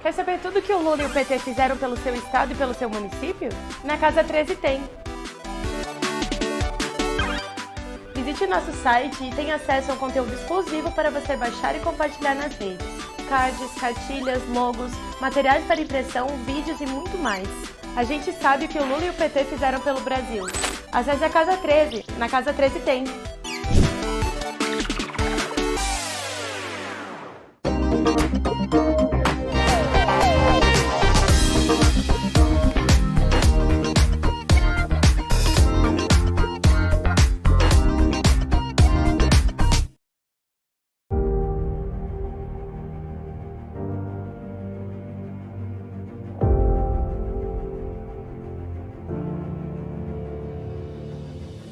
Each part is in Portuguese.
Quer saber tudo que o Lula e o PT fizeram pelo seu estado e pelo seu município? Na Casa 13 tem. Visite nosso site e tenha acesso a um conteúdo exclusivo para você baixar e compartilhar nas redes. Cards, cartilhas, logos, materiais para impressão, vídeos e muito mais. A gente sabe o que o Lula e o PT fizeram pelo Brasil. Acesse a Casa 13. Na Casa 13 tem.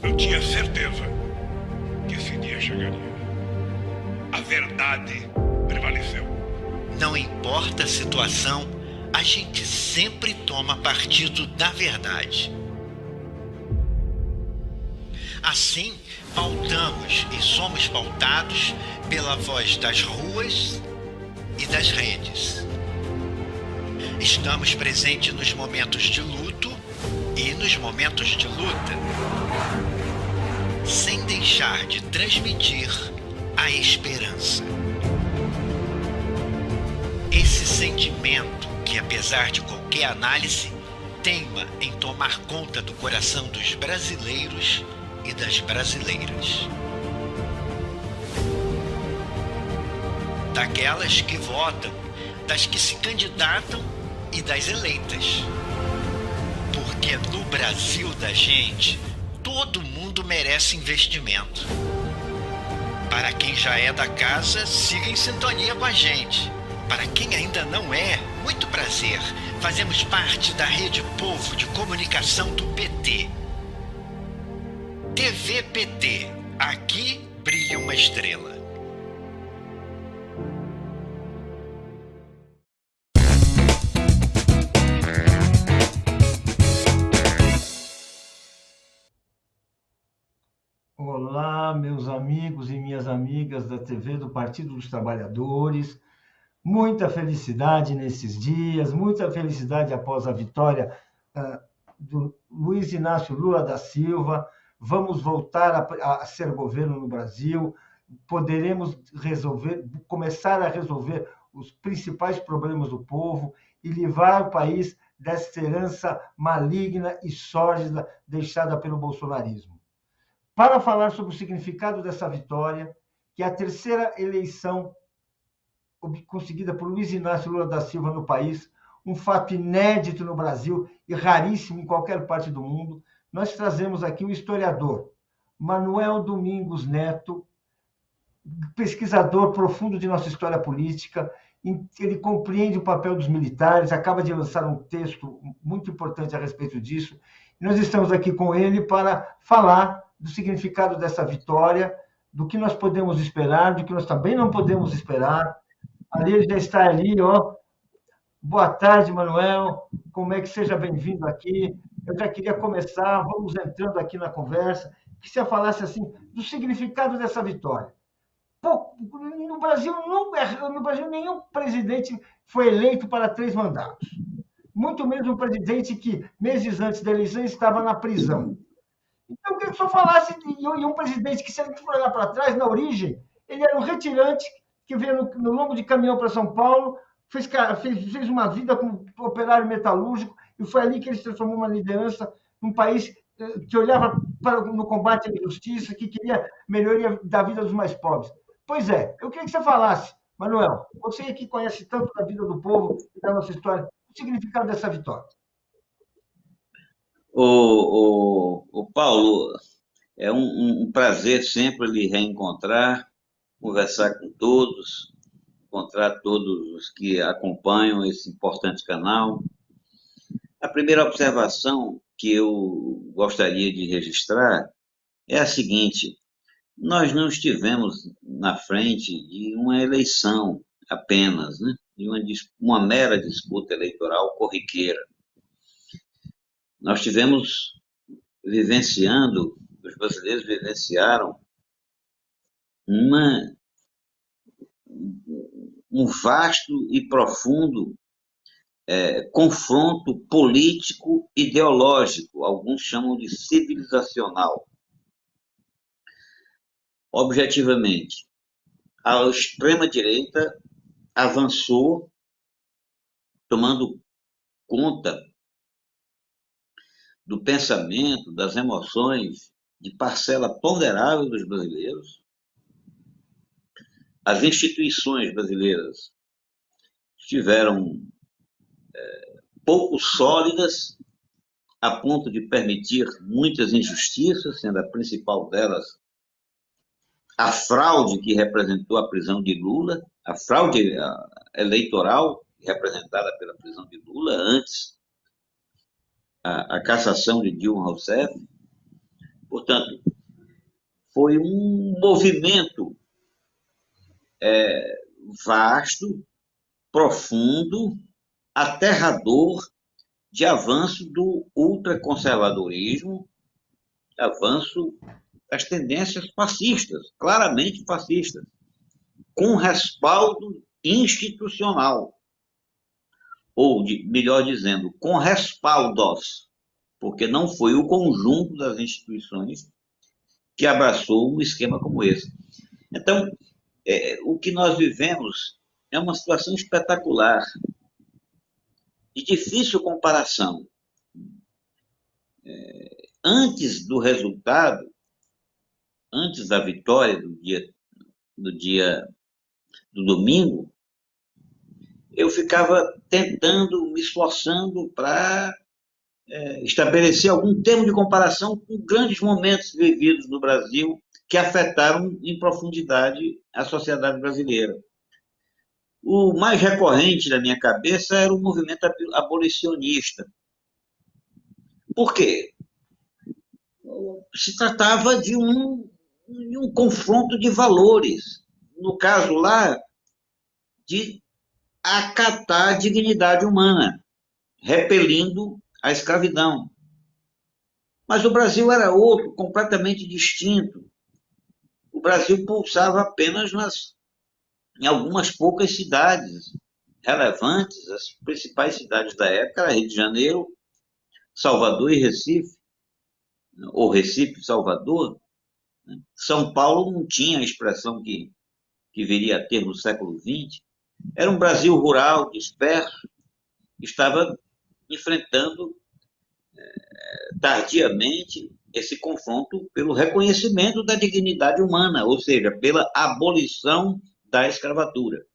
Eu tinha certeza que esse dia chegaria. A verdade prevaleceu. Não importa a situação, a gente sempre toma partido da verdade. Assim, pautamos e somos pautados pela voz das ruas e das redes. Estamos presentes nos momentos de luto e nos momentos de luta, sem deixar de transmitir a esperança. Esse sentimento que, apesar de qualquer análise, teima em tomar conta do coração dos brasileiros e das brasileiras. Daquelas que votam, das que se candidatam e das eleitas. Porque no Brasil da gente, todo mundo merece investimento. Para quem já é da casa, siga em sintonia com a gente. Para quem ainda não é, muito prazer. Fazemos parte da Rede Povo de Comunicação do PT. TV PT. Aqui brilha uma estrela. Olá, meus amigos e minhas amigas da TV do Partido dos Trabalhadores. Muita felicidade nesses dias, muita felicidade após a vitória do Luiz Inácio Lula da Silva. Vamos voltar a ser governo no Brasil, poderemos começar a resolver os principais problemas do povo e livrar o país dessa herança maligna e sórdida deixada pelo bolsonarismo. Para falar sobre o significado dessa vitória, que é a terceira eleição conseguida por Luiz Inácio Lula da Silva no país, um fato inédito no Brasil e raríssimo em qualquer parte do mundo, nós trazemos aqui um historiador, Manuel Domingos Neto, pesquisador profundo de nossa história política. Ele compreende o papel dos militares, acaba de lançar um texto muito importante a respeito disso. Nós estamos aqui com ele para falar do significado dessa vitória, do que nós podemos esperar, do que nós também não podemos esperar. Ali ele já está ali, ó. Boa tarde, Manuel. Como é que seja bem-vindo aqui? Eu já queria começar, vamos entrando aqui na conversa, que você falasse assim do significado dessa vitória. No Brasil, nenhum presidente foi eleito para 3 mandatos. Muito menos um presidente que, meses antes da eleição, estava na prisão. Então, eu queria que o senhor falasse de um presidente que, se a gente for olhar para trás, na origem, ele era um retirante que veio no lombo de caminhão para São Paulo, fez uma vida como operário metalúrgico, e foi ali que ele se transformou numa liderança num país que olhava no combate à injustiça, que queria melhoria da vida dos mais pobres. Pois é, eu queria que você falasse, Manuel, você que conhece tanto da vida do povo e da nossa história, o significado dessa vitória. O Paulo, é um prazer sempre lhe reencontrar, conversar com todos, encontrar todos os que acompanham esse importante canal. A primeira observação que eu gostaria de registrar é a seguinte: nós não estivemos na frente de uma eleição apenas, né? De uma mera disputa eleitoral corriqueira. Nós tivemos vivenciando, os brasileiros vivenciaram um vasto e profundo confronto político ideológico, alguns chamam de civilizacional. Objetivamente, a extrema-direita avançou, tomando conta do pensamento, das emoções de parcela ponderável dos brasileiros. As instituições brasileiras estiveram pouco sólidas, a ponto de permitir muitas injustiças, sendo a principal delas a fraude que representou a prisão de Lula, a fraude eleitoral representada pela prisão de Lula, antes a cassação de Dilma Rousseff. Portanto, foi um movimento vasto, profundo, aterrador, de avanço do ultraconservadorismo, avanço das tendências fascistas, claramente fascistas, com respaldo institucional, ou, melhor dizendo, com respaldos, porque não foi o conjunto das instituições que abraçou um esquema como esse. Então, o que nós vivemos é uma situação espetacular, de difícil comparação. Antes do resultado, antes da vitória do domingo, eu ficava tentando, me esforçando para estabelecer algum termo de comparação com grandes momentos vividos no Brasil que afetaram em profundidade a sociedade brasileira. O mais recorrente na minha cabeça era o movimento abolicionista. Por quê? Se tratava de um confronto de valores. No caso lá, de acatar a dignidade humana, repelindo a escravidão. Mas o Brasil era outro, completamente distinto. O Brasil pulsava apenas em algumas poucas cidades relevantes. As principais cidades da época eram Rio de Janeiro, Salvador e Recife, ou Recife e Salvador. São Paulo não tinha a expressão que viria a ter no século XX. Era um Brasil rural, disperso, estava enfrentando tardiamente esse confronto pelo reconhecimento da dignidade humana, ou seja, pela abolição da escravatura.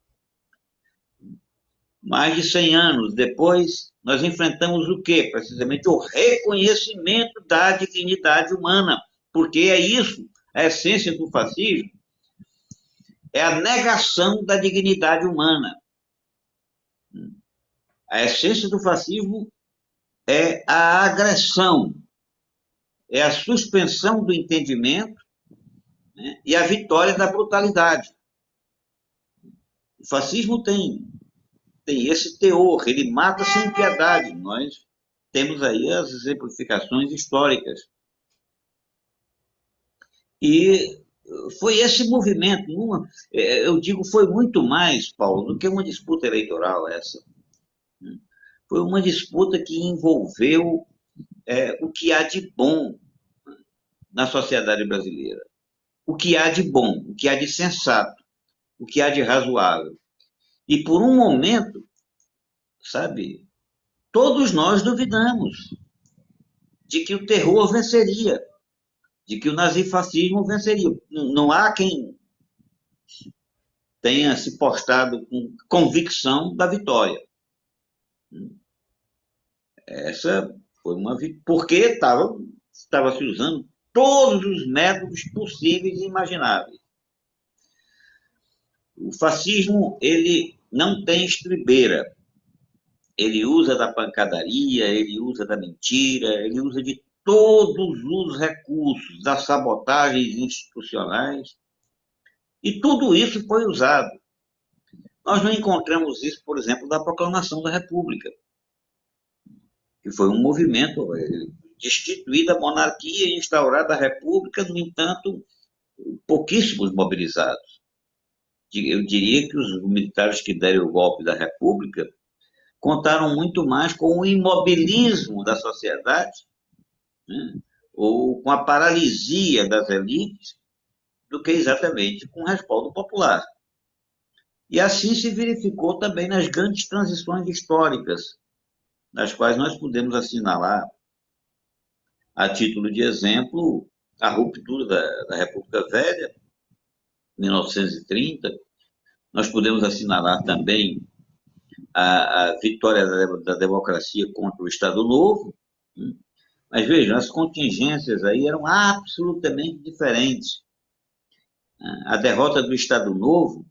Mais de 100 anos depois, nós enfrentamos o quê? Precisamente o reconhecimento da dignidade humana, porque é isso, a essência do fascismo, é a negação da dignidade humana. A essência do fascismo é a agressão, é a suspensão do entendimento, né, e a vitória da brutalidade. O fascismo tem esse teor, ele mata sem piedade. Nós temos aí as exemplificações históricas. E foi esse movimento, eu digo, foi muito mais, Paulo, do que uma disputa eleitoral essa. Foi uma disputa que envolveu o que há de bom na sociedade brasileira. O que há de bom, o que há de sensato, o que há de razoável. E por um momento, sabe, todos nós duvidamos de que o terror venceria, de que o nazifascismo venceria. Não há quem tenha se postado com convicção da vitória. Essa foi uma vitória, porque estava se usando todos os métodos possíveis e imagináveis. O fascismo, ele não tem estribeira. Ele usa da pancadaria, ele usa da mentira, ele usa de todos os recursos, das sabotagens institucionais. E tudo isso foi usado. Nós não encontramos isso, por exemplo, da Proclamação da República, que foi um movimento destituir a monarquia e instaurar a República, no entanto, pouquíssimos mobilizados. Eu diria que os militares que deram o golpe da República contaram muito mais com o imobilismo da sociedade, né, ou com a paralisia das elites, do que exatamente com o respaldo popular. E assim se verificou também nas grandes transições históricas, nas quais nós podemos assinalar, a título de exemplo, a ruptura da República Velha, 1930. Nós podemos assinalar também a vitória da democracia contra o Estado Novo. Mas vejam, as contingências aí eram absolutamente diferentes. A derrota do Estado Novo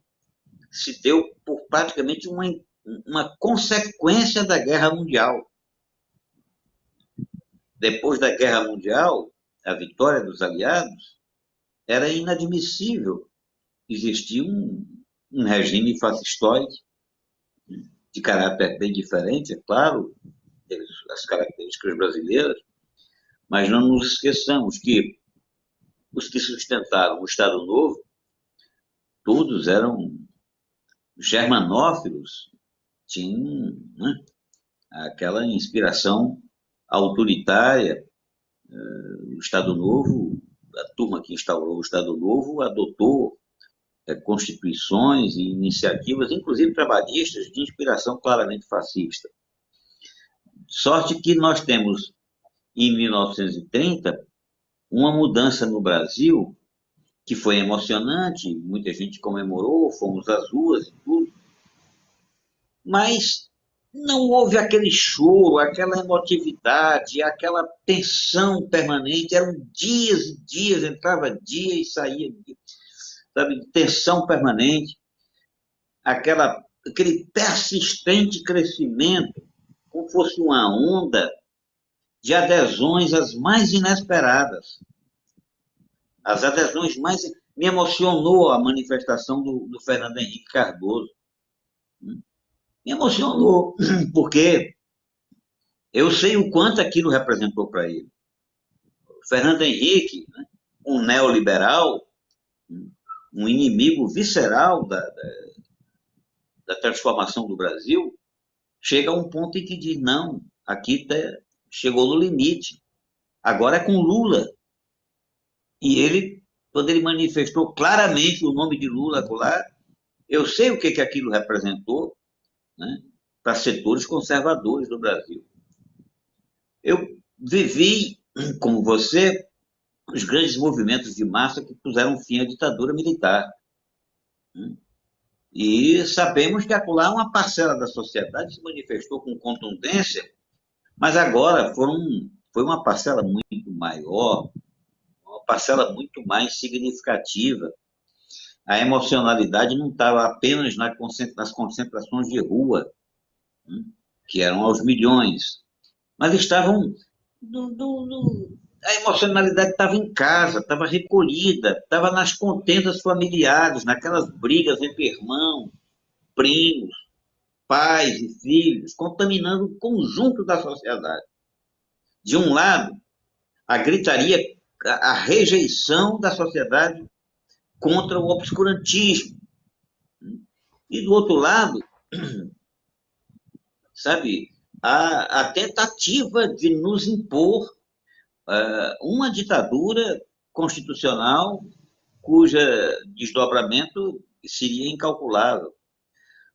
se deu por praticamente uma consequência da Guerra Mundial. Depois da Guerra Mundial, a vitória dos aliados, era inadmissível existir um regime fascistoide de caráter bem diferente, é claro, as características brasileiras, mas não nos esqueçamos que os que sustentaram o Estado Novo, todos eram germanófilos, tinham, né, aquela inspiração autoritária. O Estado Novo, a turma que instaurou o Estado Novo adotou constituições e iniciativas, inclusive trabalhistas, de inspiração claramente fascista. Sorte que nós temos, em 1930, uma mudança no Brasil que foi emocionante, muita gente comemorou, fomos às ruas e tudo, mas não houve aquele choro, aquela emotividade, aquela tensão permanente. Eram dias e dias, entrava dia e saía dia, sabe, tensão permanente, aquele persistente crescimento, como fosse uma onda de adesões as mais inesperadas. As adesões mais... Me emocionou a manifestação do Fernando Henrique Cardoso. Me emocionou, porque eu sei o quanto aquilo representou para ele. O Fernando Henrique, né, um neoliberal, um inimigo visceral da transformação do Brasil, chega a um ponto em que diz, não, aqui chegou no limite, agora é com Lula. E ele, quando ele manifestou claramente o nome de Lula lá, eu sei o que aquilo representou, né, para setores conservadores do Brasil. Eu vivi, como você, os grandes movimentos de massa que puseram fim à ditadura militar. E sabemos que acolá uma parcela da sociedade se manifestou com contundência, mas agora foi uma parcela muito maior, uma parcela muito mais significativa. A emocionalidade não estava apenas nas concentrações de rua, que eram aos milhões, mas estavam... A emocionalidade estava em casa, estava recolhida, estava nas contendas familiares, naquelas brigas entre irmãos, primos, pais e filhos, contaminando o conjunto da sociedade. De um lado, a gritaria, a rejeição da sociedade contra o obscurantismo. E do outro lado, sabe, a tentativa de nos impor uma ditadura constitucional cuja desdobramento seria incalculável.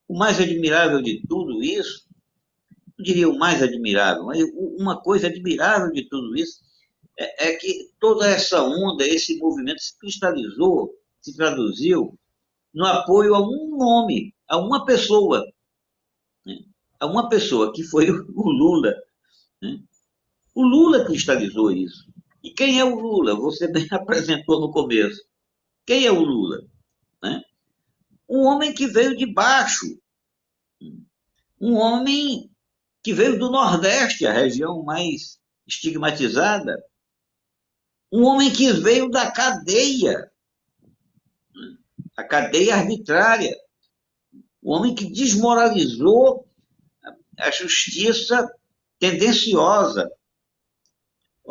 O mais admirável de tudo isso, não diria o mais admirável, mas uma coisa admirável de tudo isso é que toda essa onda, esse movimento se cristalizou, se traduziu no apoio a um nome, a uma pessoa, né? A uma pessoa que foi o Lula, né? O Lula cristalizou isso. E quem é o Lula? Você bem apresentou no começo. Quem é o Lula? Né? Um homem que veio de baixo, um homem que veio do Nordeste, a região mais estigmatizada, um homem que veio da cadeia, a cadeia arbitrária, um homem que desmoralizou a justiça tendenciosa.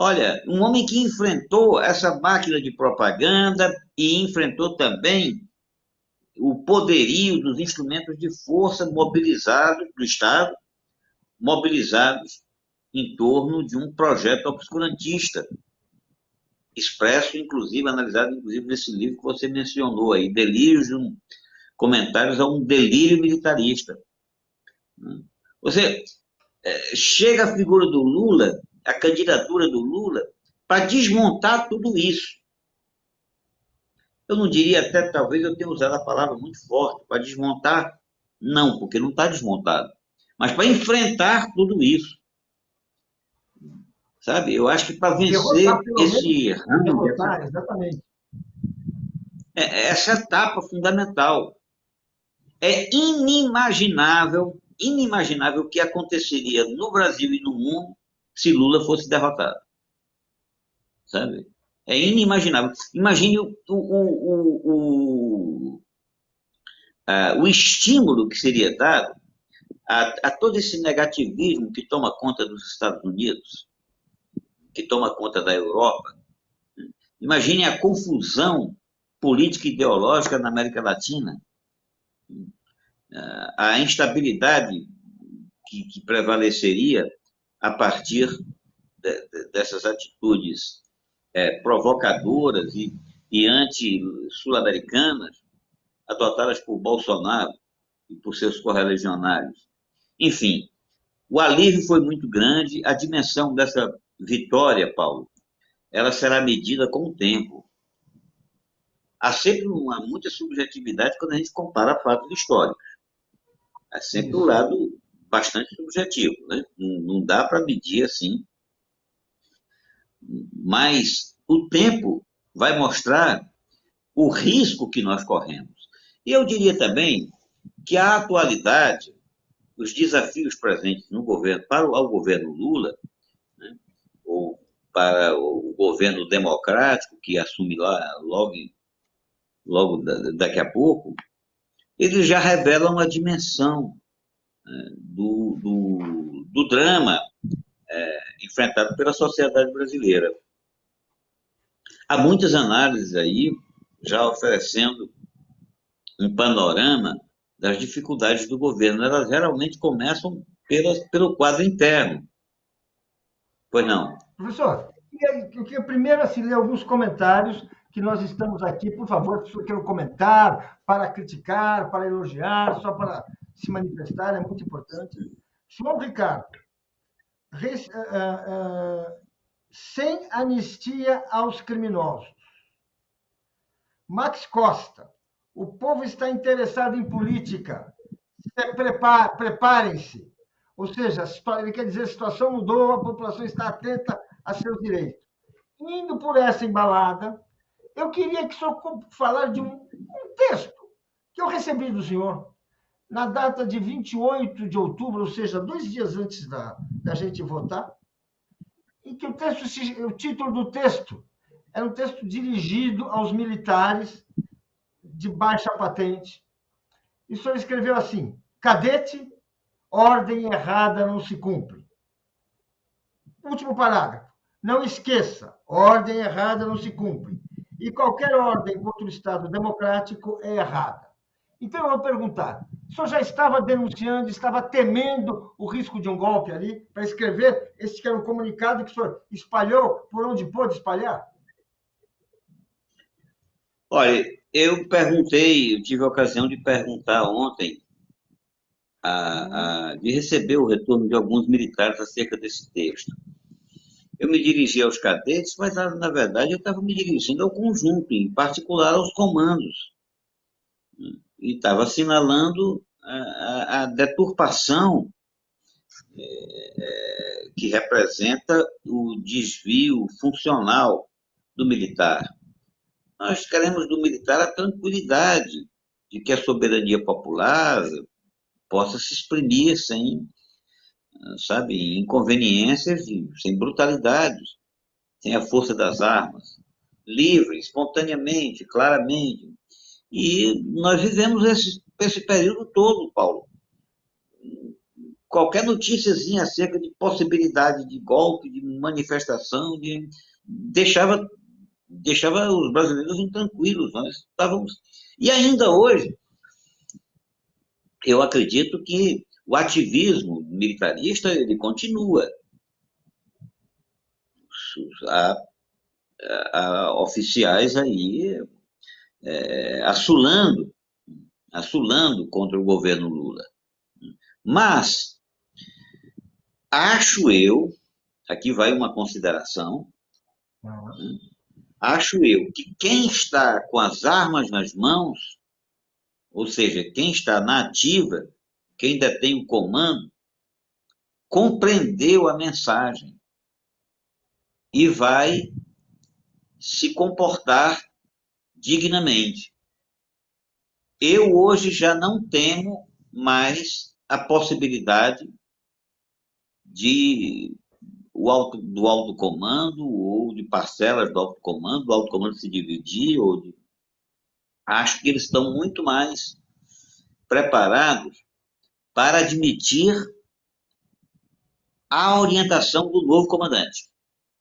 Olha, um homem que enfrentou essa máquina de propaganda e enfrentou também o poderio dos instrumentos de força mobilizados do Estado mobilizados em torno de um projeto obscurantista, expresso, inclusive, analisado, inclusive, nesse livro que você mencionou aí, Comentários a um Delírio Militarista. Você chega a figura do Lula, a candidatura do Lula, para desmontar tudo isso. Eu não diria até, talvez eu tenha usado a palavra muito forte, para desmontar, não, porque não está desmontado, mas para enfrentar tudo isso. Sabe? Eu acho que para vencer esse ramo, exatamente. Essa etapa fundamental. É inimaginável o que aconteceria no Brasil e no mundo se Lula fosse derrotado. Sabe? É inimaginável. Imagine o estímulo que seria dado a todo esse negativismo que toma conta dos Estados Unidos, que toma conta da Europa. Imagine a confusão política e ideológica na América Latina, a instabilidade que prevaleceria a partir dessas atitudes provocadoras e anti-sul-americanas adotadas por Bolsonaro e por seus correligionários. Enfim, o alívio foi muito grande, a dimensão dessa vitória, Paulo, ela será medida com o tempo. Há sempre muita subjetividade quando a gente compara fatos históricos. É sempre um lado bastante subjetivo, né? Não dá para medir assim. Mas o tempo vai mostrar o risco que nós corremos. E eu diria também que a atualidade, os desafios presentes no governo, ao governo Lula, né, ou para o governo democrático, que assume lá logo daqui a pouco, eles já revelam a dimensão do drama enfrentado pela sociedade brasileira. Há muitas análises aí já oferecendo um panorama das dificuldades do governo. Elas geralmente começam pelo quadro interno. Pois não? Professor, eu queria primeiro ler alguns comentários que nós estamos aqui. Por favor, se você quer comentar, para criticar, para elogiar, só para se manifestar, é muito importante. João Ricardo, sem anistia aos criminosos. Max Costa, o povo está interessado em política. Preparem-se. Ou seja, ele quer dizer, a situação mudou, a população está atenta a seus direitos. Indo por essa embalada, eu queria que o senhor falar de um texto que eu recebi do senhor na data de 28 de outubro, ou seja, 2 dias antes da gente votar, e que o título do texto era um texto dirigido aos militares de baixa patente. E o senhor escreveu assim: cadete, ordem errada não se cumpre. Último parágrafo. Não esqueça, ordem errada não se cumpre. E qualquer ordem contra o Estado democrático é errada. Então, eu vou perguntar, o senhor já estava denunciando, estava temendo o risco de um golpe ali, para escrever esse que era um comunicado que o senhor espalhou por onde pôde espalhar? Olha, eu tive a ocasião de perguntar ontem, de receber o retorno de alguns militares acerca desse texto. Eu me dirigi aos cadetes, mas, na verdade, eu estava me dirigindo ao conjunto, em particular aos comandos. E estava assinalando a deturpação que representa o desvio funcional do militar. Nós queremos do militar a tranquilidade de que a soberania popular possa se exprimir sem, sabe, inconveniências, sem brutalidades, sem a força das armas, livre, espontaneamente, claramente. E nós vivemos esse período todo, Paulo. Qualquer noticiazinha acerca de possibilidade de golpe, de manifestação, deixava os brasileiros intranquilos. Nós estávamos... E ainda hoje, eu acredito que o ativismo militarista, ele continua. Há, há oficiais aí assolando contra o governo Lula. Mas, acho eu, aqui vai uma consideração, acho eu que quem está com as armas nas mãos, ou seja, quem está na ativa, quem detém o comando, compreendeu a mensagem e vai se comportar dignamente. Eu hoje já não temo mais a possibilidade do alto comando ou de parcelas do alto comando se dividir, acho que eles estão muito mais preparados para admitir a orientação do novo comandante,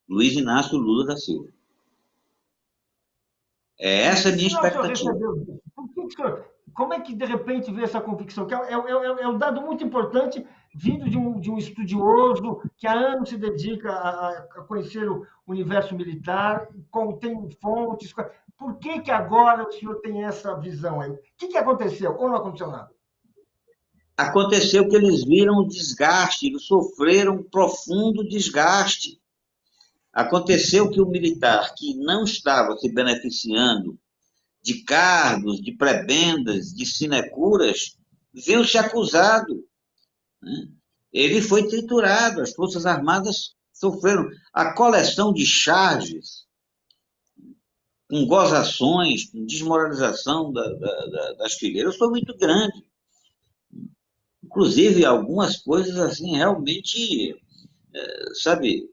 Luiz Inácio Lula da Silva. Essa é a minha expectativa. Como é que, de repente, vê essa convicção? Que é um dado muito importante, vindo de um estudioso que há anos se dedica a conhecer o universo militar, tem fontes. Por que agora o senhor tem essa visão aí? O que aconteceu? Ou não aconteceu nada? Aconteceu que eles viram o desgaste, eles sofreram um profundo desgaste. Aconteceu que o militar que não estava se beneficiando de cargos, de prebendas, de sinecuras, viu-se acusado. Ele foi triturado, as Forças Armadas sofreram. A coleção de charges, com gozações, com desmoralização das fileiras, foi muito grande. Inclusive, algumas coisas assim, realmente, sabe,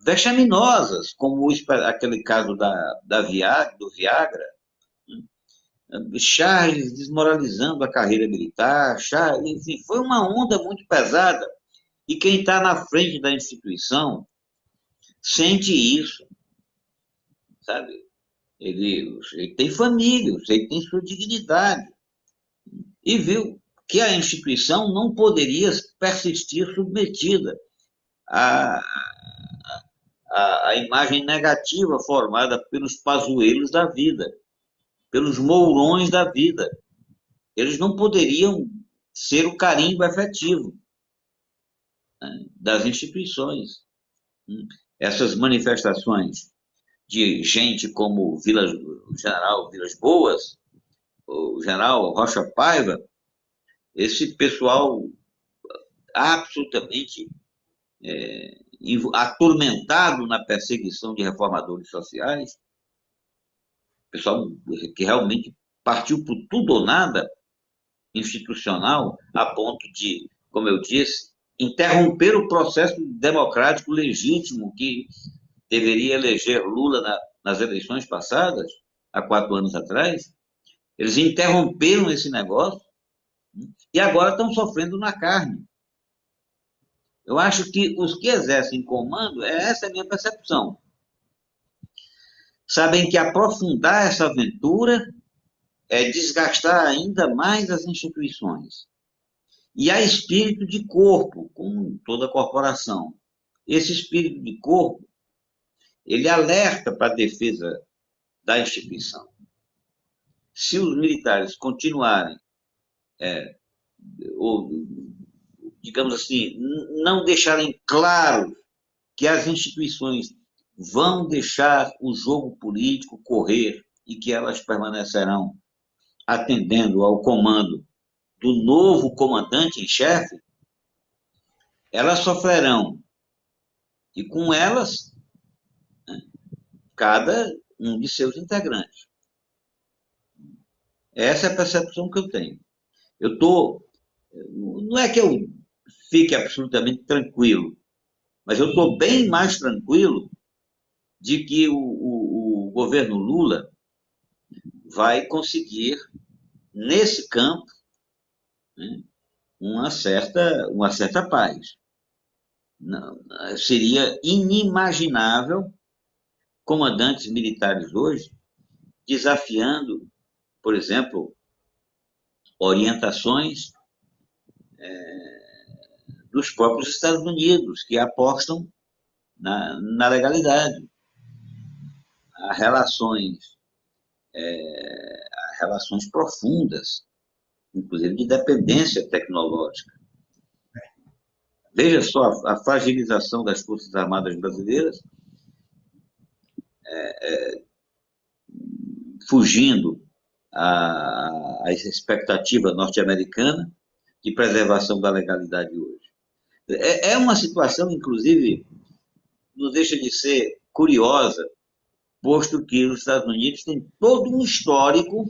vexaminosas, como aquele caso do Viagra, Charles desmoralizando a carreira militar, enfim, foi uma onda muito pesada, e quem está na frente da instituição sente isso, sabe? Ele tem família, ele tem sua dignidade, e viu que a instituição não poderia persistir submetida a imagem negativa formada pelos pazuelos da vida, pelos mourões da vida. Eles não poderiam ser o carimbo efetivo, né, das instituições. Essas manifestações de gente como o general Vilas Boas, o general Rocha Paiva, esse pessoal absolutamente atormentado na perseguição de reformadores sociais, pessoal que realmente partiu por tudo ou nada institucional, a ponto de, como eu disse, interromper o processo democrático legítimo que deveria eleger Lula nas eleições passadas, há 4 anos atrás. Eles interromperam esse negócio e agora estão sofrendo na carne. Eu acho que os que exercem comando, essa é a minha percepção, sabem que aprofundar essa aventura é desgastar ainda mais as instituições. E há espírito de corpo, como toda corporação. Esse espírito de corpo, ele alerta para a defesa da instituição. Se os militares continuarem, ou, digamos assim, não deixarem claro que as instituições vão deixar o jogo político correr e que elas permanecerão atendendo ao comando do novo comandante em chefe, elas sofrerão. E com elas, né, cada um de seus integrantes. Essa é a percepção que eu tenho. Não é que eu fique absolutamente tranquilo, mas eu estou bem mais tranquilo de que o governo Lula vai conseguir, nesse campo, né, uma certa paz. Não, seria inimaginável comandantes militares hoje desafiando, por exemplo, orientações dos próprios Estados Unidos, que apostam na legalidade. Há relações profundas, inclusive de dependência tecnológica. Veja só a fragilização das Forças Armadas brasileiras, fugindo à expectativa norte-americana de preservação da legalidade hoje. É uma situação, inclusive, não deixa de ser curiosa, posto que os Estados Unidos têm todo um histórico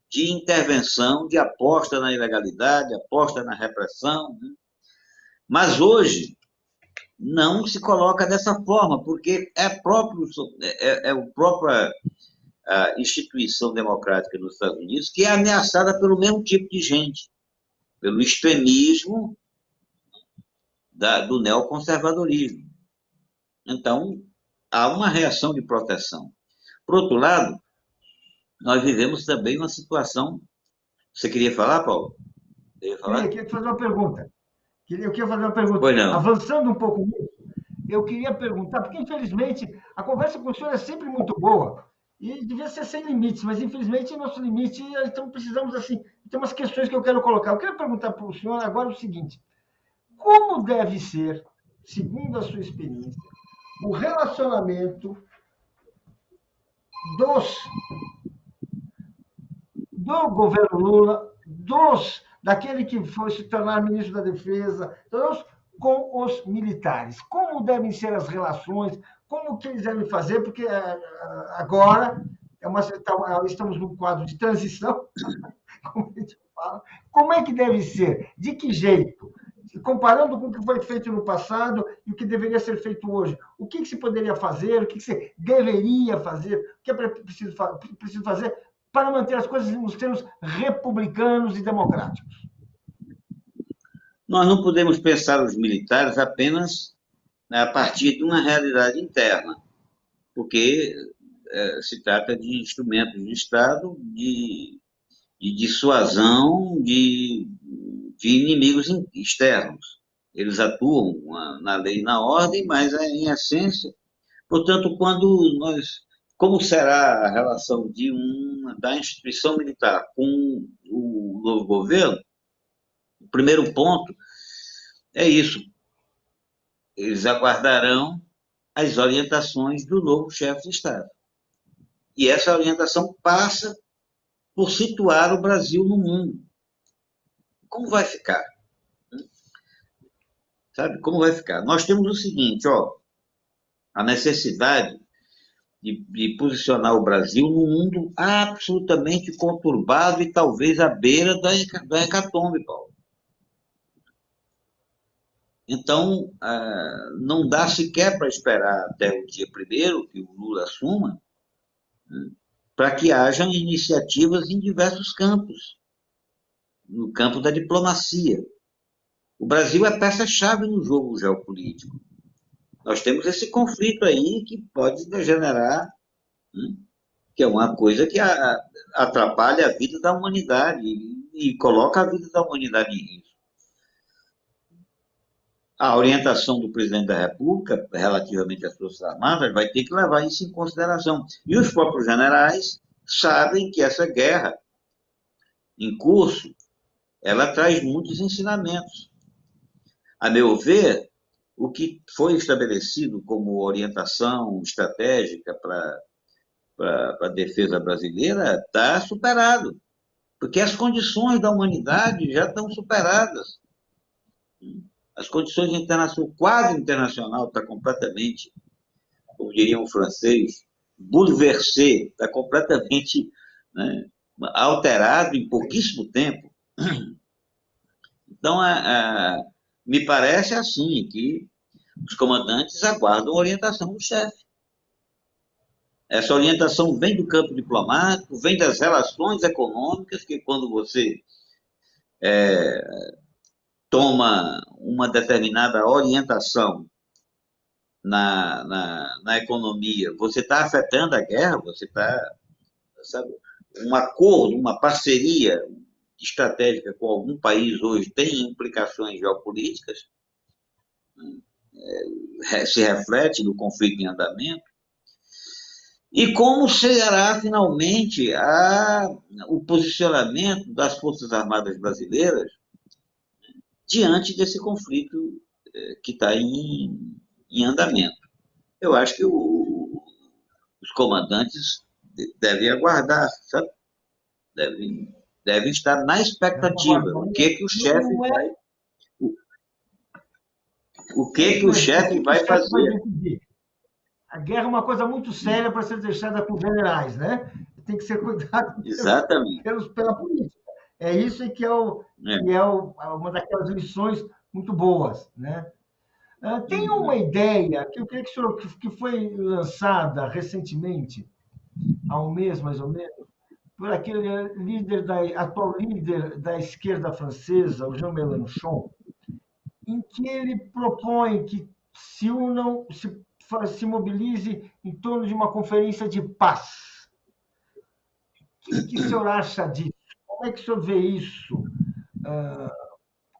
de intervenção, de aposta na ilegalidade, aposta na repressão, né? Mas hoje não se coloca dessa forma, porque a própria instituição democrática nos Estados Unidos que é ameaçada pelo mesmo tipo de gente, pelo extremismo do neoconservadorismo. Então, há uma reação de proteção. Por outro lado, nós vivemos também uma situação... Você queria falar, Paulo? Eu queria te fazer uma pergunta. Eu queria fazer uma pergunta. Pois não. Avançando um pouco nisso, eu queria perguntar, porque, infelizmente, a conversa com o senhor é sempre muito boa, e devia ser sem limites, mas, infelizmente, nosso limite, então precisamos, assim, tem umas questões que eu quero colocar. Eu quero perguntar para o senhor agora o seguinte: como deve ser, segundo a sua experiência, o relacionamento do governo Lula, daquele que foi se tornar ministro da Defesa, com os militares? Como devem ser as relações? Como que eles devem fazer? Porque agora estamos num quadro de transição, como a gente fala. Como é que deve ser? De que jeito? Comparando com o que foi feito no passado e o que deveria ser feito hoje. O que se poderia fazer? O que se deveria fazer? O que é preciso fazer para manter as coisas nos termos republicanos e democráticos? Nós não podemos pensar os militares apenas a partir de uma realidade interna, porque se trata de instrumentos de Estado de dissuasão de inimigos externos. Eles atuam na lei e na ordem, mas em essência. Portanto, como será a relação da instituição militar com o novo governo? O primeiro ponto é isso. Eles aguardarão as orientações do novo chefe de Estado. E essa orientação passa por situar o Brasil no mundo. Como vai ficar? Sabe? Como vai ficar? Nós temos o seguinte, a necessidade de posicionar o Brasil num mundo absolutamente conturbado e talvez à beira da hecatombe, Paulo. Então, não dá sequer para esperar até o dia 1º que o Lula assuma, para que haja iniciativas em diversos campos, no campo da diplomacia. O Brasil é peça-chave no jogo geopolítico. Nós temos esse conflito aí que pode degenerar, que é uma coisa que atrapalha a vida da humanidade e coloca a vida da humanidade em risco. A orientação do presidente da República relativamente às Forças Armadas vai ter que levar isso em consideração. E os próprios generais sabem que essa guerra em curso, ela traz muitos ensinamentos. A meu ver, o que foi estabelecido como orientação estratégica para a defesa brasileira está superado, porque as condições da humanidade já estão superadas. As condições internacionais, o quadro internacional está completamente, como diria um francês, bouleversé, está completamente, né, alterado em pouquíssimo tempo. Então, me parece assim, que os comandantes aguardam a orientação do chefe. Essa orientação vem do campo diplomático, vem das relações econômicas, que quando você toma uma determinada orientação na economia, você está afetando a guerra, você está, sabe, um acordo, uma parceria estratégica com algum país hoje tem implicações geopolíticas, se reflete no conflito em andamento, e como será finalmente o posicionamento das Forças Armadas brasileiras diante desse conflito que está em andamento. Eu acho que os comandantes devem aguardar, sabe? Devem estar na expectativa. O que o chefe vai, o que o chefe vai fazer? A guerra é uma coisa muito séria para ser deixada com generais, né? Tem que ser cuidado Exatamente. pela política. É isso que é uma daquelas lições muito boas, né? Tem uma ideia que eu queria que o senhor, que foi lançada recentemente, há um mês mais ou menos, por aquele atual líder da esquerda francesa, o Jean Mélenchon, em que ele propõe que se mobilize em torno de uma conferência de paz. O que o senhor acha disso? Como é que o senhor vê isso?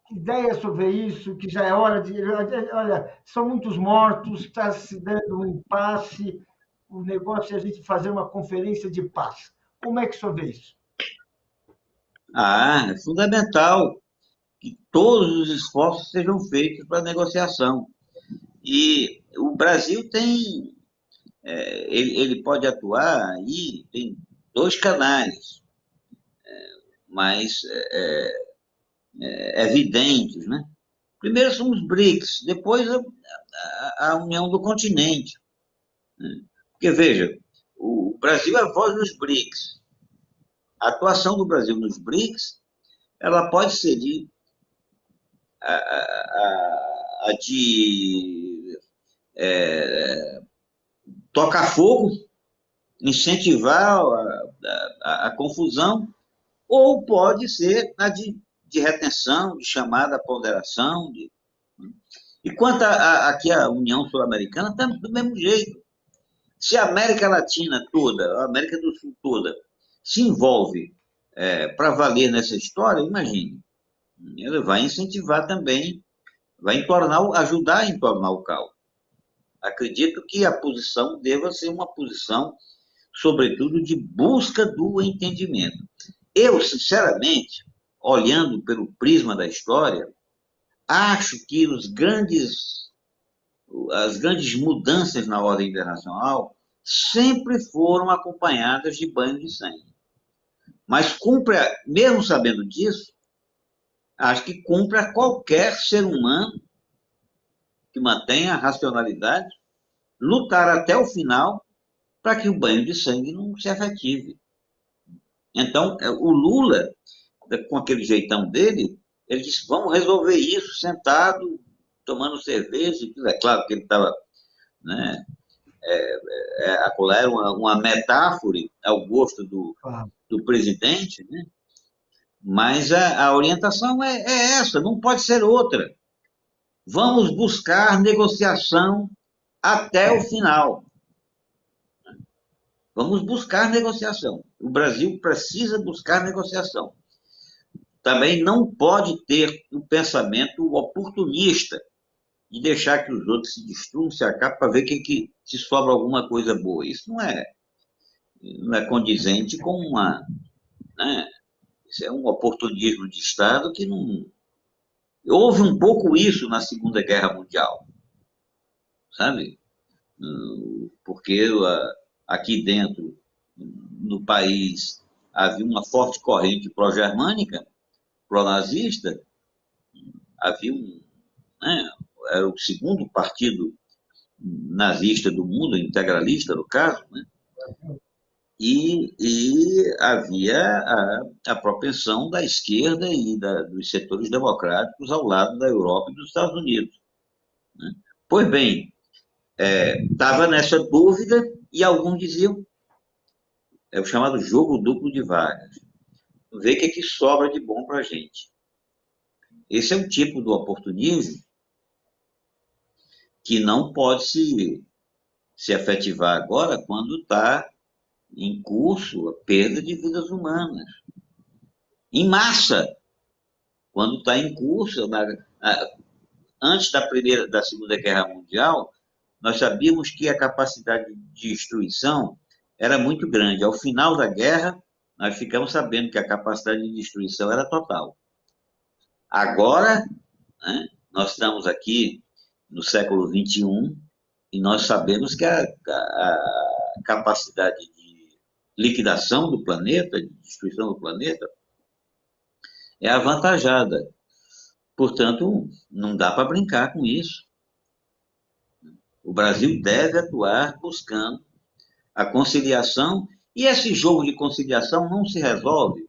Que ideia sobre isso? Que já é hora de... Olha, são muitos mortos, está se dando um impasse, o negócio é a gente fazer uma conferência de paz. Como é que o senhor vê isso? É fundamental que todos os esforços sejam feitos para a negociação. E o Brasil tem... ele pode atuar aí, tem 2 canais mais evidentes, né? Primeiro são os BRICS, depois a União do Continente. Né? Porque, veja, o Brasil é a voz dos BRICS. A atuação do Brasil nos BRICS, ela pode ser de tocar fogo, incentivar a confusão, ou pode ser a de retenção, de chamada à ponderação. E quanto aqui a União Sul-Americana, está do mesmo jeito. Se a América Latina toda, a América do Sul toda, se envolve para valer nessa história, imagine, ele vai incentivar também, vai ajudar a entornar o caos. Acredito que a posição deva ser uma posição, sobretudo, de busca do entendimento. Eu, sinceramente, olhando pelo prisma da história, acho que as grandes mudanças na ordem internacional sempre foram acompanhadas de banho de sangue. Mas cumpre, mesmo sabendo disso, acho que cumpre a qualquer ser humano que mantenha a racionalidade lutar até o final para que o banho de sangue não se efetive. Então, o Lula, com aquele jeitão dele, ele disse, vamos resolver isso sentado, tomando cerveja. É claro que ele estava... Né, aquilo era uma metáfora ao gosto do presidente, né? Mas a orientação é essa, não pode ser outra. Vamos buscar negociação até o final. Vamos buscar negociação. O Brasil precisa buscar negociação. Também não pode ter um pensamento oportunista de deixar que os outros se destruam, se acabem, para ver se sobra alguma coisa boa. Isso não é condizente com uma... Né? Isso é um oportunismo de Estado que não... Houve um pouco isso na Segunda Guerra Mundial, sabe? Porque aqui dentro, no país, havia uma forte corrente pró-germânica, pró-nazista, havia era o segundo partido nazista do mundo, integralista no caso, né? E havia a propensão da esquerda e dos setores democráticos ao lado da Europa e dos Estados Unidos. Né? Pois bem, estava nessa dúvida e alguns diziam, é o chamado jogo duplo de vagas. Ver o que sobra de bom para a gente. Esse é um tipo do oportunismo que não pode se efetivar agora quando está em curso a perda de vidas humanas. em massa, quando está em curso. Antes da Segunda Guerra Mundial, nós sabíamos que a capacidade de destruição era muito grande. Ao final da guerra, nós ficamos sabendo que a capacidade de destruição era total. Agora, né, nós estamos aqui no século XXI e nós sabemos que a capacidade de liquidação do planeta, de destruição do planeta, é avantajada. Portanto, não dá para brincar com isso. O Brasil deve atuar buscando a conciliação, e esse jogo de conciliação não se resolve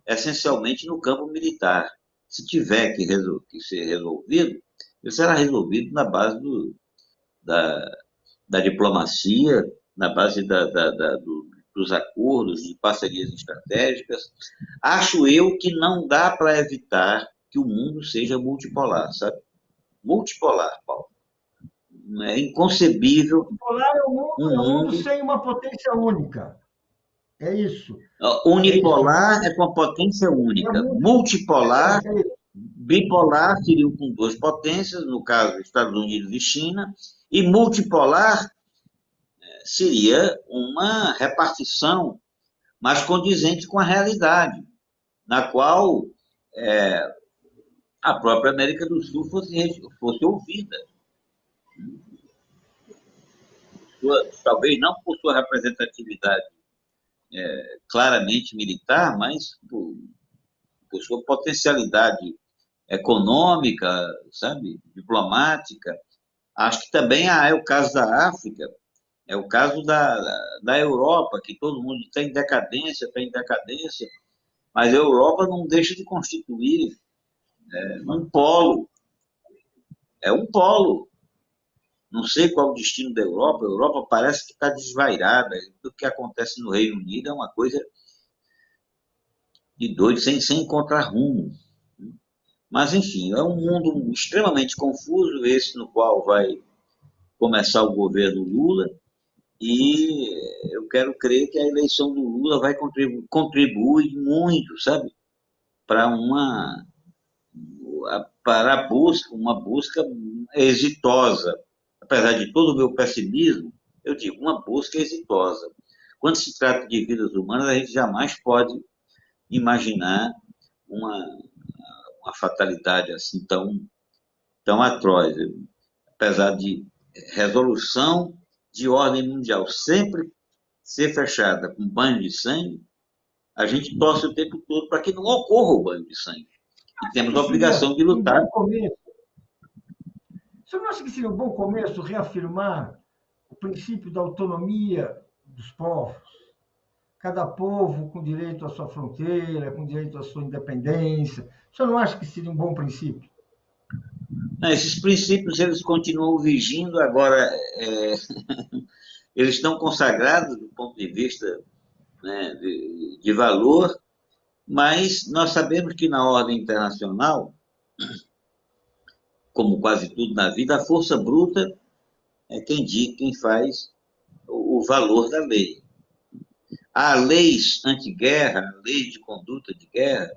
essencialmente no campo militar. Se tiver que ser resolvido, ele será resolvido na base da diplomacia, na base dos acordos, de parcerias estratégicas. Acho eu que não dá para evitar que o mundo seja multipolar, sabe? Multipolar, Paulo. É inconcebível. Multipolar é um mundo sem uma potência única. É isso. Unipolar é com a potência única. Multipolar, bipolar seriam com duas potências, no caso, Estados Unidos e China, e multipolar seria uma repartição mais condizente com a realidade, na qual a própria América do Sul fosse ouvida. Talvez não por sua representatividade claramente militar, mas por sua potencialidade econômica, sabe, diplomática. Acho que também é o caso da África, é o caso da Europa, que todo mundo está em decadência, mas a Europa não deixa de constituir um polo. É um polo. Não sei qual é o destino da Europa. A Europa parece que está desvairada. O que acontece no Reino Unido é uma coisa de doido, sem encontrar rumo. Mas, enfim, é um mundo extremamente confuso, esse no qual vai começar o governo Lula, e eu quero crer que a eleição do Lula vai contribuir muito, sabe, para uma busca exitosa. Apesar de todo o meu pessimismo, eu digo, uma busca exitosa. Quando se trata de vidas humanas, a gente jamais pode imaginar uma fatalidade assim tão atroz. Apesar de resolução de ordem mundial sempre ser fechada com banho de sangue, a gente torce o tempo todo para que não ocorra o banho de sangue. E temos a obrigação de lutar. Você não acha que seria um bom começo reafirmar o princípio da autonomia dos povos? Cada povo com direito à sua fronteira, com direito à sua independência. Você não acha que seria um bom princípio? Não, esses princípios eles continuam vigindo, agora eles estão consagrados do ponto de vista, né, de valor, mas nós sabemos que na ordem internacional, como quase tudo na vida, a força bruta é quem faz o valor da lei. Há leis anti-guerra, leis de conduta de guerra,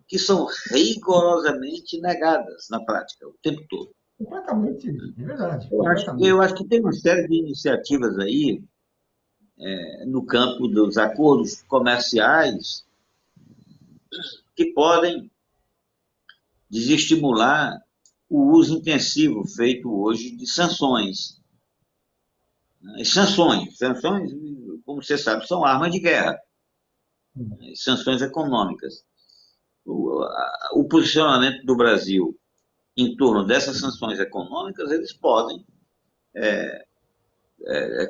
que são rigorosamente negadas na prática, o tempo todo. Completamente, é verdade. Eu acho que tem uma série de iniciativas aí, no campo dos acordos comerciais, que podem desestimular o uso intensivo feito hoje de sanções. Sanções, como você sabe, são armas de guerra. Sanções econômicas. O posicionamento do Brasil em torno dessas sanções econômicas, eles podem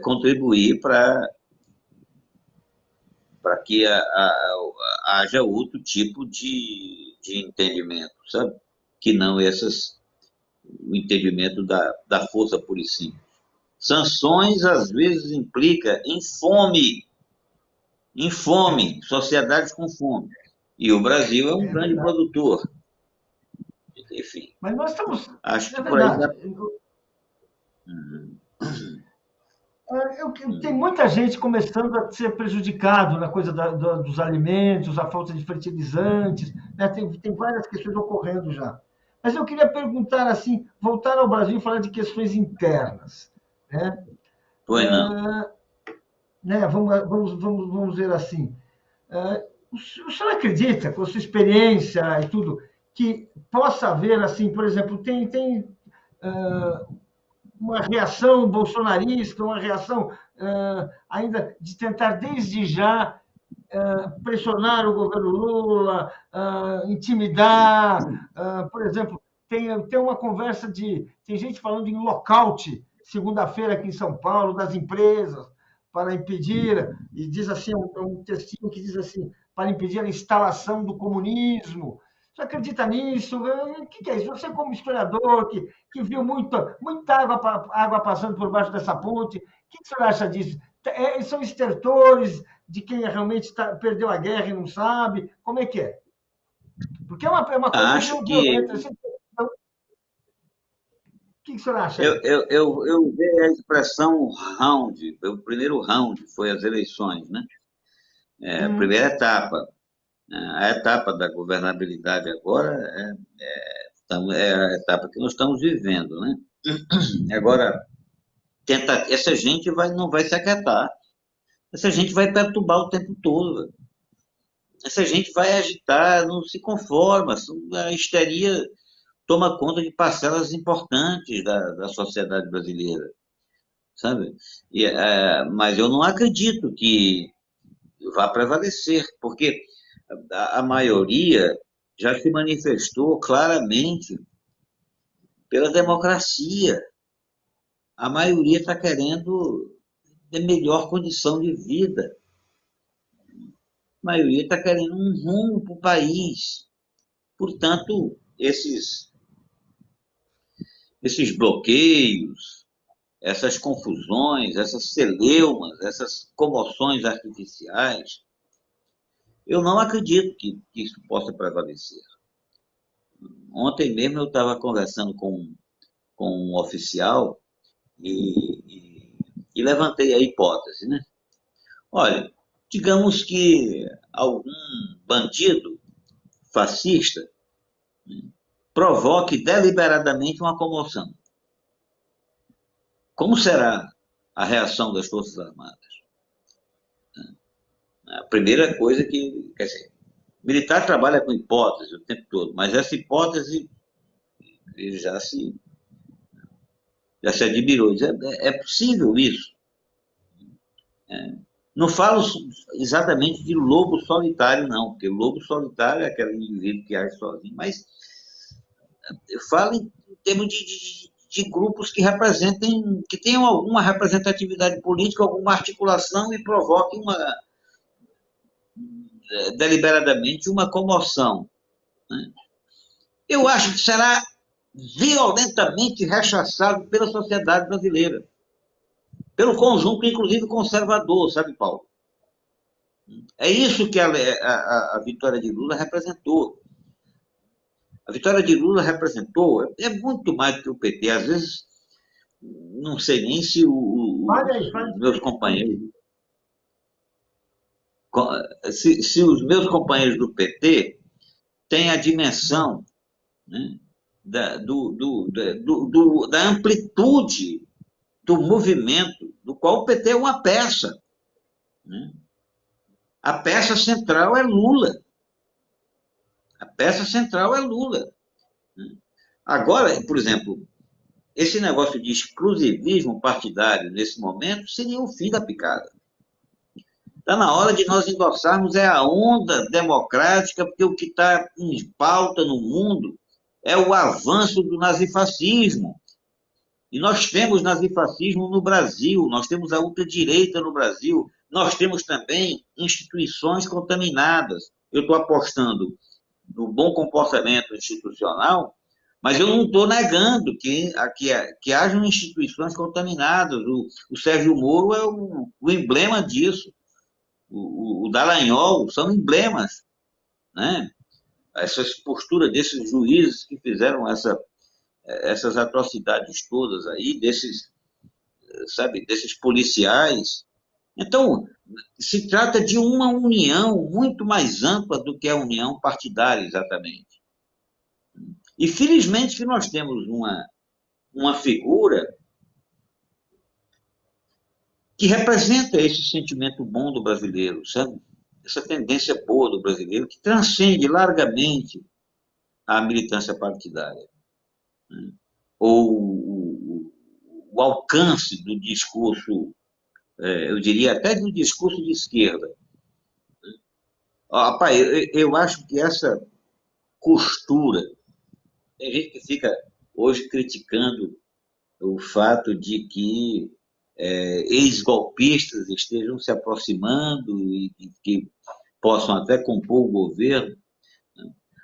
contribuir para que haja outro tipo de entendimento, sabe? Que não o entendimento da força pura e simples. Sanções, às vezes, implica em fome, sociedades com fome. E o Brasil é um grande produtor. Enfim. Mas nós estamos... Acho que por aí... Tem muita gente começando a ser prejudicado na coisa dos alimentos, a falta de fertilizantes, né? Tem várias questões ocorrendo já. Mas eu queria perguntar assim, voltar ao Brasil e falar de questões internas, né? Pois não. Né? Vamos ver assim. O senhor acredita, com a sua experiência e tudo, que possa haver, assim, por exemplo, tem uma reação bolsonarista, uma reação ainda de tentar, desde já, pressionar o governo Lula, intimidar. Por exemplo, tem uma conversa tem gente falando em lockout, segunda-feira aqui em São Paulo, das empresas, para impedir, e diz assim, um textinho que diz assim, para impedir a instalação do comunismo. Você acredita nisso? O que é isso? Você, como historiador, que viu muita água passando por baixo dessa ponte, o que o senhor acha disso? São estertores de quem realmente perdeu a guerra e não sabe? Como é que é? Porque é uma coisa Acho que violenta. O que o senhor acha aí? eu vi a expressão round, o primeiro round foi as eleições, né? A primeira etapa. A etapa da governabilidade agora é a etapa que nós estamos vivendo, né? Agora, essa gente não vai se aquietar. Essa gente vai perturbar o tempo todo. Essa gente vai agitar, não se conforma. A histeria toma conta de parcelas importantes da sociedade brasileira, sabe? Mas eu não acredito que vá prevalecer, porque a maioria já se manifestou claramente pela democracia. A maioria está querendo melhor condição de vida. A maioria está querendo um rumo para o país. Portanto, esses bloqueios, essas confusões, essas celeumas, essas comoções artificiais, eu não acredito que isso possa prevalecer. Ontem mesmo eu estava conversando com um oficial e levantei a hipótese, né? Olha, digamos que algum bandido fascista provoque deliberadamente uma comoção. Como será a reação das Forças Armadas? A primeira coisa que, quer dizer, militar trabalha com hipótese o tempo todo, mas essa hipótese já se admirou. É possível isso? Não falo exatamente de lobo solitário, não, porque lobo solitário é aquele indivíduo que age sozinho, mas eu falo em termos de grupos que representem, que tenham alguma representatividade política, alguma articulação e provoquem deliberadamente uma comoção, né? Eu acho que será violentamente rechaçado pela sociedade brasileira, pelo conjunto, inclusive conservador, sabe, Paulo? É isso que a vitória de Lula representou. A vitória de Lula representou, é muito mais do que o PT. Às vezes, não sei nem se os meus companheiros, se os meus companheiros do PT têm a dimensão, né, da amplitude do movimento, do qual o PT é uma peça, né? A peça central é Lula. A peça central é Lula. Agora, por exemplo, esse negócio de exclusivismo partidário nesse momento seria o fim da picada. Está na hora de nós endossarmos a onda democrática, porque o que está em pauta no mundo é o avanço do nazifascismo. E nós temos nazifascismo no Brasil, nós temos a ultradireita no Brasil, nós temos também instituições contaminadas. Eu estou apostando no bom comportamento institucional, mas eu não estou negando que hajam instituições contaminadas. O Sérgio Moro é o emblema disso. O Dallagnol são emblemas, né? Essas posturas desses juízes que fizeram essas atrocidades todas aí, desses sabe, desses policiais. Então, se trata de uma união muito mais ampla do que a união partidária, exatamente. E felizmente que nós temos uma figura que representa esse sentimento bom do brasileiro, sabe? Essa tendência boa do brasileiro, que transcende largamente a militância partidária, né? Ou o alcance do discurso, eu diria até do discurso de esquerda. Rapaz, eu acho que essa costura, tem gente que fica hoje criticando o fato de que ex-golpistas estejam se aproximando e que possam até compor o governo.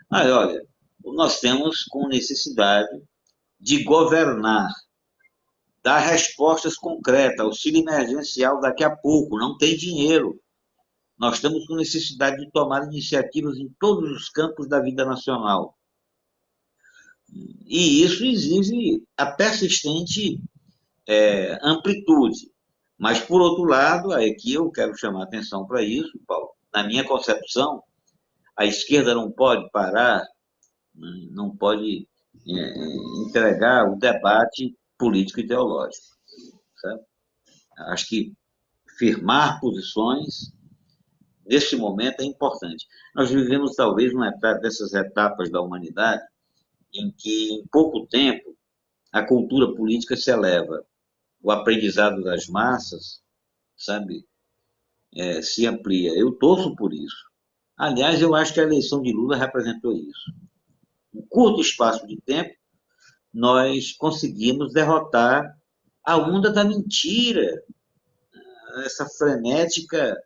Mas, olha, nós temos com necessidade de governar, dar respostas concretas, auxílio emergencial daqui a pouco, não tem dinheiro. Nós estamos com necessidade de tomar iniciativas em todos os campos da vida nacional. E isso exige a persistente amplitude. Mas, por outro lado, aqui eu quero chamar a atenção para isso, Paulo. Na minha concepção, a esquerda não pode parar, não pode entregar o debate político-ideológico. Sabe? Acho que firmar posições, nesse momento, é importante. Nós vivemos, talvez, uma dessas etapas da humanidade em que, em pouco tempo, a cultura política se eleva, o aprendizado das massas, sabe, se amplia. Eu torço por isso. Aliás, eu acho que a eleição de Lula representou isso. Em curto espaço de tempo, nós conseguimos derrotar a onda da mentira, essa frenética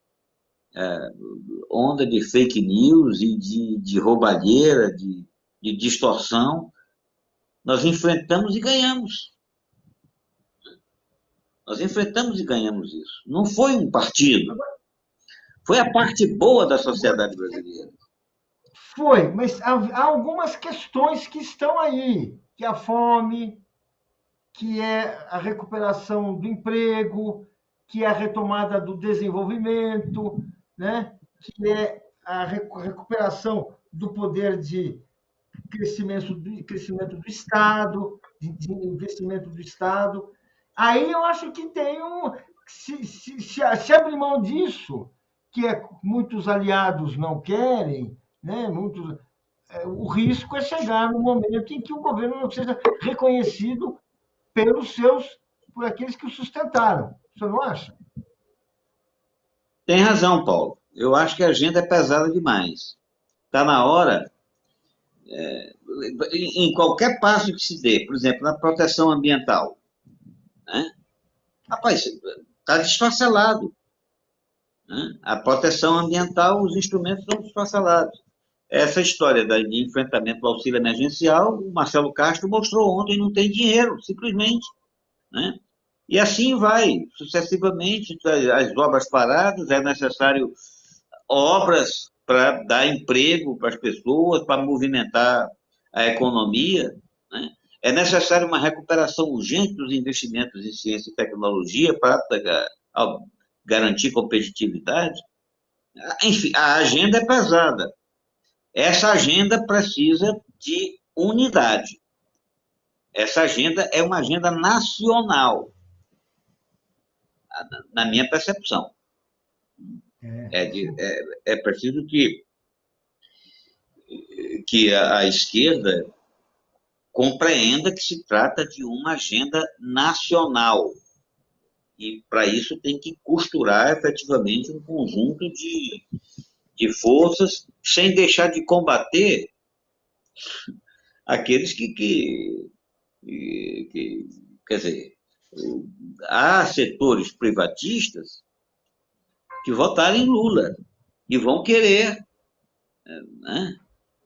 onda de fake news e de roubalheira, de distorção. Nós enfrentamos e ganhamos. Nós enfrentamos e ganhamos isso. Não foi um partido, foi a parte boa da sociedade brasileira. Foi, mas há algumas questões que estão aí, que é a fome, que é a recuperação do emprego, que é a retomada do desenvolvimento, né? Que é a recuperação do poder de crescimento do Estado, de investimento do Estado. Aí eu acho que tem se abrir mão disso, que muitos aliados não querem, né? O risco é chegar no momento em que o governo não seja reconhecido por aqueles que o sustentaram. O senhor não acha? Tem razão, Paulo. Eu acho que a agenda é pesada demais. Está na hora, em qualquer passo que se dê, por exemplo, na proteção ambiental, né? Rapaz, está desfacelado, né? A proteção ambiental, os instrumentos são desfacelados. Essa história de enfrentamento do auxílio emergencial, o Marcelo Castro mostrou ontem, não tem dinheiro, simplesmente, né? E assim vai, sucessivamente, as obras paradas, é necessário obras para dar emprego para as pessoas, para movimentar a economia, né? É necessário uma recuperação urgente dos investimentos em ciência e tecnologia para garantir competitividade. Enfim, a agenda é pesada. Essa agenda precisa de unidade. Essa agenda é uma agenda nacional, na minha percepção. É preciso que a esquerda compreenda que se trata de uma agenda nacional. E, para isso, tem que costurar efetivamente um conjunto de forças, sem deixar de combater aqueles que quer dizer, há setores privatistas que votaram em Lula e vão querer, né?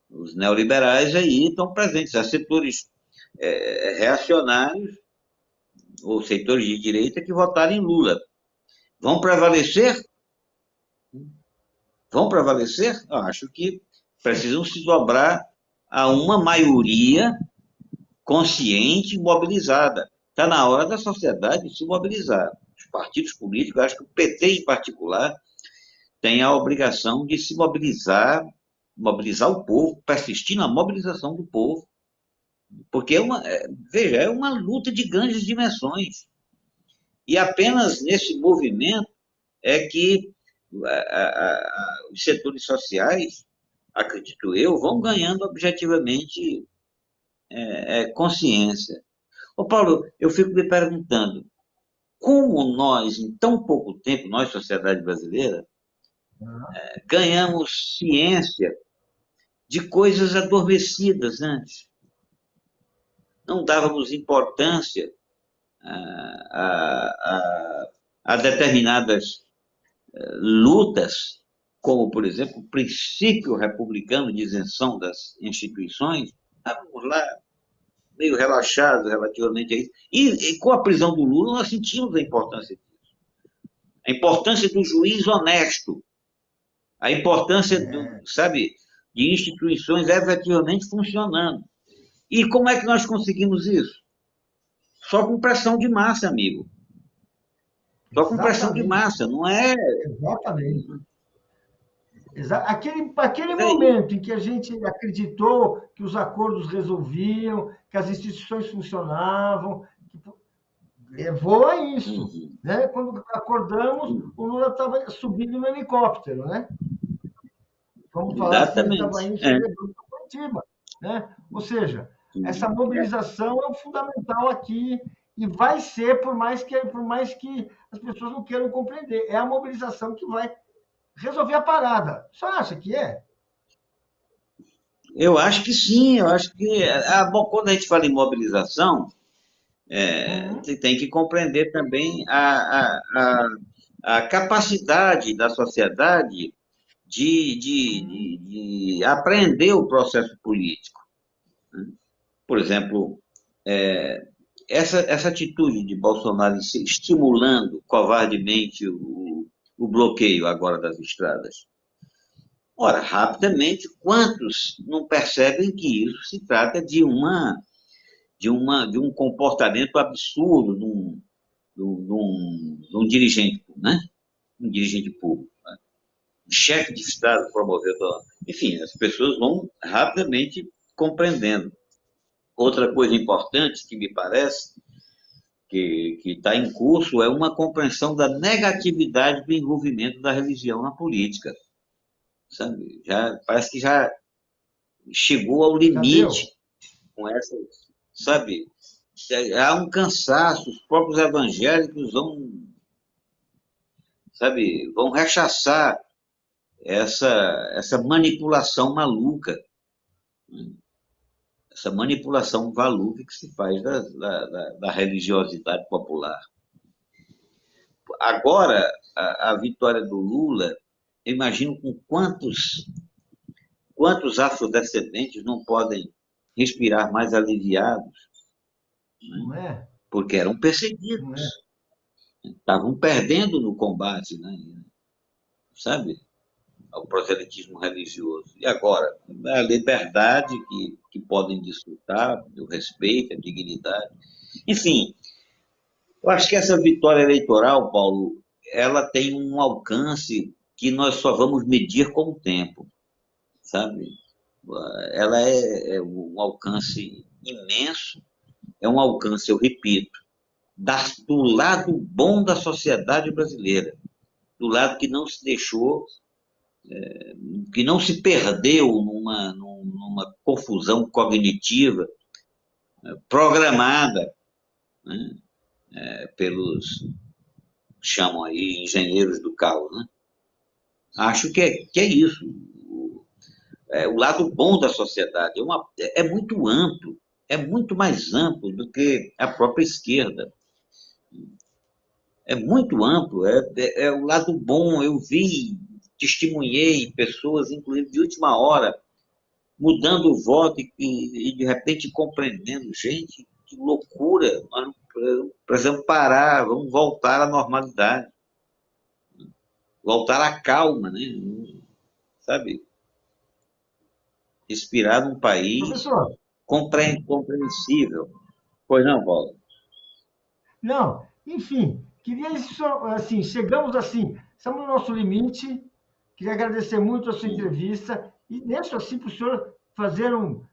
Os neoliberais aí estão presentes. Há setores reacionários ou setores de direita que votaram em Lula. Vão prevalecer? Vão prevalecer? Eu acho que precisam se dobrar a uma maioria consciente e mobilizada. Está na hora da sociedade se mobilizar. Os partidos políticos, acho que o PT em particular, tem a obrigação de se mobilizar, mobilizar o povo, persistir na mobilização do povo, porque veja, é uma luta de grandes dimensões. E apenas nesse movimento é que os setores sociais, acredito eu, vão ganhando objetivamente consciência. Ô Paulo, eu fico me perguntando, como nós, em tão pouco tempo, nós, sociedade brasileira, ganhamos ciência de coisas adormecidas antes. Não dávamos importância a determinadas lutas, como, por exemplo, o princípio republicano de isenção das instituições. Estávamos lá meio relaxados relativamente a isso. E com a prisão do Lula, nós sentimos a importância disso. A importância do juiz honesto, a importância, sabe, de instituições efetivamente funcionando. E como é que nós conseguimos isso? Só com pressão de massa, amigo. Só com pressão de massa, não é... Exatamente. Aquele momento em que a gente acreditou que os acordos resolviam, que as instituições funcionavam, levou a isso. Né? Quando acordamos, o Lula estava subindo no helicóptero, né? Vamos falar assim, ele estava indo celebrando para Curitiba, né? Ou seja, essa mobilização é o fundamental aqui e vai ser, por mais que as pessoas não queiram compreender, é a mobilização que vai resolver a parada. Você acha que é? Eu acho que sim, eu acho que... bom, quando a gente fala em mobilização, tem que compreender também a capacidade da sociedade de aprender o processo político. Por exemplo, essa atitude de Bolsonaro estimulando covardemente o bloqueio agora das estradas. Ora, rapidamente, quantos não percebem que isso se trata de um comportamento absurdo de um dirigente, né? Um dirigente público, né? Chefe de Estado promoveu... Enfim, as pessoas vão rapidamente compreendendo. Outra coisa importante que me parece que está em curso é uma compreensão da negatividade do envolvimento da religião na política. Sabe? Parece que já chegou ao limite com essa, sabe? Há um cansaço, os próprios evangélicos vão rechaçar essa manipulação maluca, essa manipulação maluca que se faz da religiosidade popular. Agora, a vitória do Lula, eu imagino com quantos afrodescendentes não podem respirar mais aliviados, não é? Porque eram perseguidos, estavam perdendo no combate, né? Sabe, ao proselitismo religioso. E agora, a liberdade que podem desfrutar, o respeito, a dignidade. Enfim, eu acho que essa vitória eleitoral, Paulo, ela tem um alcance que nós só vamos medir com o tempo, sabe? Ela é um alcance imenso, é um alcance, eu repito, do lado bom da sociedade brasileira, do lado que não se deixou, que não se perdeu numa confusão cognitiva programada, né, pelos, chamam aí, engenheiros do caos, né? Acho que é isso. O lado bom da sociedade é muito amplo, é muito mais amplo do que a própria esquerda. É muito amplo, é o lado bom. Eu vi, testemunhei pessoas, inclusive de última hora, mudando o voto e de repente compreendendo. Gente, que loucura, nós não precisamos parar, vamos voltar à normalidade. Voltar à calma, né? Sabe? Respirar num país compreensível. Pois não, Paulo? Não, enfim, queria assim, chegamos assim, estamos no nosso limite. Queria agradecer muito a sua entrevista e deixo assim para o senhor fazer um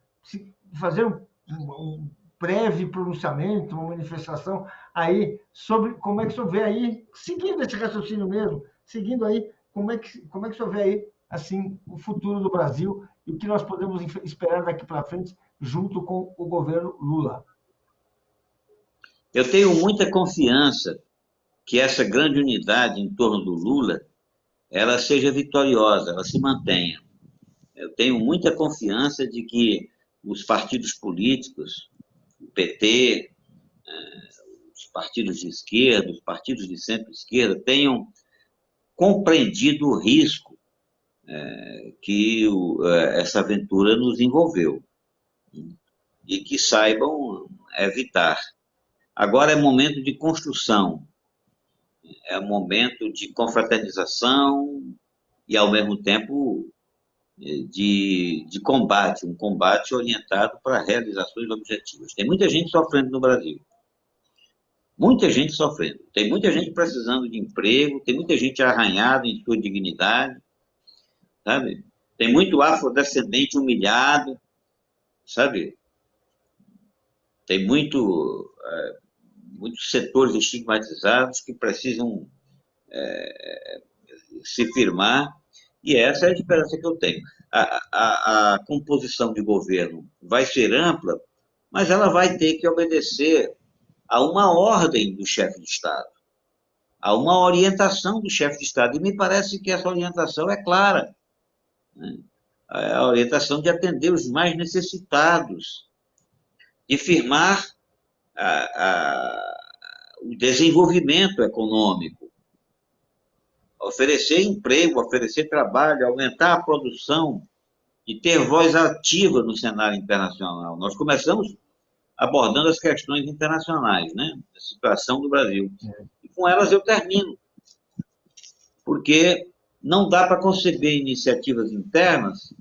breve pronunciamento, uma manifestação aí sobre como é que o senhor vê aí, seguindo esse raciocínio mesmo, seguindo aí, como é que o senhor vê aí assim o futuro do Brasil e o que nós podemos esperar daqui para frente junto com o governo Lula. Eu tenho muita confiança que essa grande unidade em torno do Lula ela seja vitoriosa, ela se mantenha. Eu tenho muita confiança de que os partidos políticos, o PT, os partidos de esquerda, os partidos de centro-esquerda, tenham compreendido o risco que essa aventura nos envolveu e que saibam evitar. Agora é momento de construção, é momento de confraternização e, ao mesmo tempo, de combate, um combate orientado para realizações objetivas. Tem muita gente sofrendo no Brasil. Muita gente sofrendo. Tem muita gente precisando de emprego, tem muita gente arranhada em sua dignidade, sabe? Tem muito afrodescendente humilhado, sabe? Tem muitos setores estigmatizados que precisam se firmar, e essa é a esperança que eu tenho. A composição de governo vai ser ampla, mas ela vai ter que obedecer a uma ordem do chefe de Estado, a uma orientação do chefe de Estado, e me parece que essa orientação é clara, né? A orientação de atender os mais necessitados, de firmar o desenvolvimento econômico, oferecer emprego, oferecer trabalho, aumentar a produção e ter voz ativa no cenário internacional. Nós começamos abordando as questões internacionais, né? A situação do Brasil. E com elas eu termino, porque não dá para conceber iniciativas internas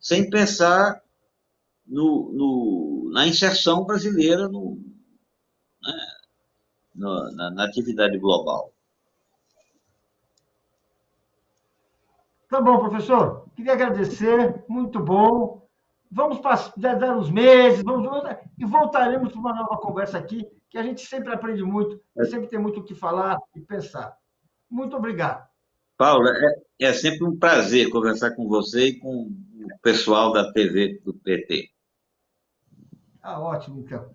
sem pensar na inserção brasileira na atividade global. Tá bom, professor. Queria agradecer, muito bom. Vamos dar uns meses, e voltaremos para uma nova conversa aqui, que a gente sempre aprende muito, e sempre tem muito o que falar e pensar. Muito obrigado. Paula, é sempre um prazer conversar com você e com o pessoal da TV do PT. Ah, ótimo, então.